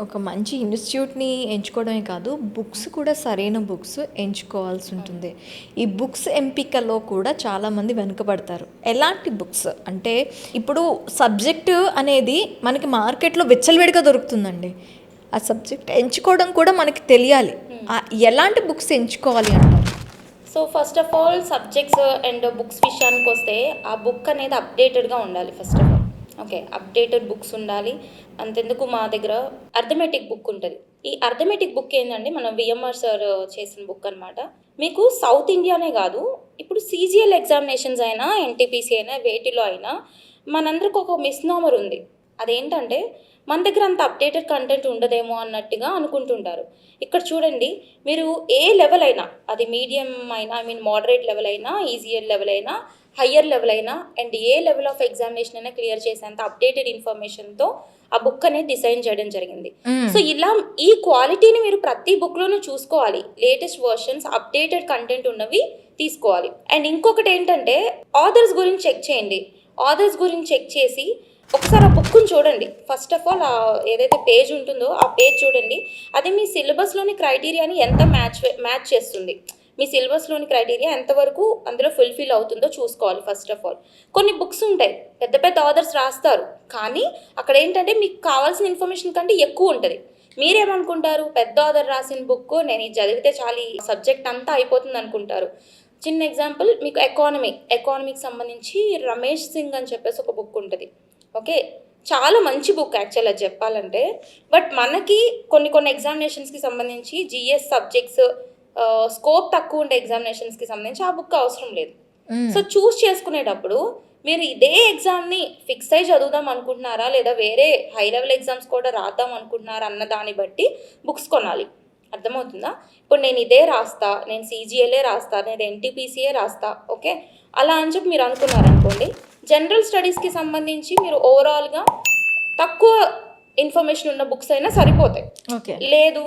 ఒక మంచి ఇన్‌స్టిట్యూట్‌ని ఎంచుకోవడమే కాదు, బుక్స్ కూడా సరైన బుక్స్ ఎంచుకోవాల్సి ఉంటుంది. ఈ బుక్స్ ఎంపికలో కూడా చాలామంది వెనుకబడతారు. ఎలాంటి బుక్స్ అంటే, ఇప్పుడు సబ్జెక్టు అనేది మనకి మార్కెట్‌లో విచ్చలవిడిగా దొరుకుతుందండి. ఆ సబ్జెక్ట్ ఎంచుకోవడం కూడా మనకి తెలియాలి. ఎలాంటి బుక్స్ ఎంచుకోవాలి అంటారు? So first of all subjects and books విషయానికి వస్తే ఆ బుక్ అనేది అప్డేటెడ్గా ఉండాలి. First of all okay, updated books ఉండాలి. అంతెందుకు మా దగ్గర అర్థమెటిక్ బుక్ ఉంటుంది. ఈ అర్థమెటిక్ బుక్ ఏంటంటే మన విఎంఆర్ సార్ చేసిన బుక్ అనమాట. మీకు సౌత్ ఇండియానే కాదు, ఇప్పుడు సీజీఎల్ ఎగ్జామినేషన్స్ అయినా ఎన్టీపీసీ అయినా వేటిలో అయినా మనందరికి ఒక మిస్నామర్ ఉంది. అదేంటంటే మన దగ్గర అంత అప్డేటెడ్ కంటెంట్ ఉండదేమో అన్నట్టుగా అనుకుంటుంటారు. ఇక్కడ చూడండి, మీరు ఏ లెవెల్ అయినా, అది మీడియం అయినా, మోడరేట్ లెవెల్ అయినా, ఈజీయర్ లెవెల్ అయినా, హయ్యర్ లెవెల్ అయినా, and A level of examination అయినా క్లియర్ చేసేంత అప్డేటెడ్ ఇన్ఫర్మేషన్తో ఆ బుక్ అనేది డిజైన్ చేయడం జరిగింది. సో ఇలా ఈ క్వాలిటీని మీరు ప్రతి బుక్లోనూ చూసుకోవాలి. లేటెస్ట్ వర్షన్స్, అప్డేటెడ్ కంటెంట్ ఉన్నవి తీసుకోవాలి. అండ్ ఇంకొకటి ఏంటంటే, ఆథర్స్ గురించి చెక్ చేయండి. ఆథర్స్ గురించి చెక్ చేసి ఒకసారి ఆ బుక్ని చూడండి. ఫస్ట్ ఆఫ్ ఆల్ ఏదైతే పేజ్ ఉంటుందో ఆ పేజ్ చూడండి. అది మీ సిలబస్లోని క్రైటీరియాని ఎంత మ్యాచ్ చేస్తుంది, మీ సిలబస్లోని క్రైటీరియా ఎంతవరకు అందులో ఫుల్ఫిల్ అవుతుందో చూసుకోవాలి. ఫస్ట్ ఆఫ్ ఆల్ కొన్ని బుక్స్ ఉంటాయి, పెద్ద పెద్ద ఆథర్స్ రాస్తారు, కానీ అక్కడ ఏంటంటే మీకు కావాల్సిన ఇన్ఫర్మేషన్ కంటే ఎక్కువ ఉంటుంది. మీరేమనుకుంటారు, పెద్ద ఆథర్ రాసిన బుక్ నేను ఇది చదివితే చాలు, ఈ సబ్జెక్ట్ అంతా అయిపోతుంది అనుకుంటారు. చిన్న ఎగ్జాంపుల్, మీకు ఎకానమీకి సంబంధించి రమేష్ సింగ్ అని చెప్పేసి ఒక బుక్ ఉంటుంది. ఓకే, చాలా మంచి బుక్ యాక్చువల్ అది చెప్పాలంటే. బట్ మనకి కొన్ని ఎగ్జామినేషన్స్కి సంబంధించి జిఎస్ సబ్జెక్ట్స్ స్కోప్ తక్కువ ఉండే ఎగ్జామినేషన్స్కి సంబంధించి ఆ బుక్ అవసరం లేదు. సో చూస్ చేసుకునేటప్పుడు మీరు ఇదే ఎగ్జామ్ని ఫిక్స్ అయ్యి చదువుదాం అనుకుంటున్నారా, లేదా వేరే హై లెవెల్ ఎగ్జామ్స్ కూడా రాద్దాం అనుకుంటున్నారా అన్న దాన్ని బట్టి బుక్స్ కొనాలి. అర్థమవుతుందా? ఇప్పుడు నేను ఇదే రాస్తా, నేను సీజీఎల్ఏ రాస్తా, నేను ఎన్టీపీసీఏ రాస్తా, ఓకే, అలా అని చెప్పి మీరు అనుకున్నారనుకోండి, జనరల్ స్టడీస్కి సంబంధించి మీరు ఓవరాల్గా తక్కువ ఇన్ఫర్మేషన్ ఉన్న బుక్స్ అయినా సరిపోతాయి. ఓకే, లేదు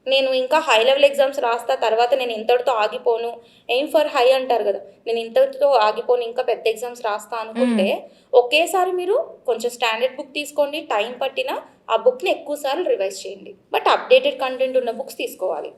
నేను ఇంకా హై లెవెల్ ఎగ్జామ్స్ రాస్తా, తర్వాత నేను ఇంతటితో ఆగిపోను, ఎయిమ్ ఫర్ హై అంటారు కదా, నేను ఇంతటితో ఆగిపోను ఇంకా పెద్ద ఎగ్జామ్స్ రాస్తా అనుకుంటే ఒకేసారి మీరు కొంచెం స్టాండర్డ్ బుక్ తీసుకోండి, టైం పట్టినా ఆ బుక్ని ఎక్కువ సార్లు రివైజ్ చేయండి. బట్ అప్డేటెడ్ కంటెంట్ ఉన్న బుక్స్ తీసుకోవాలి.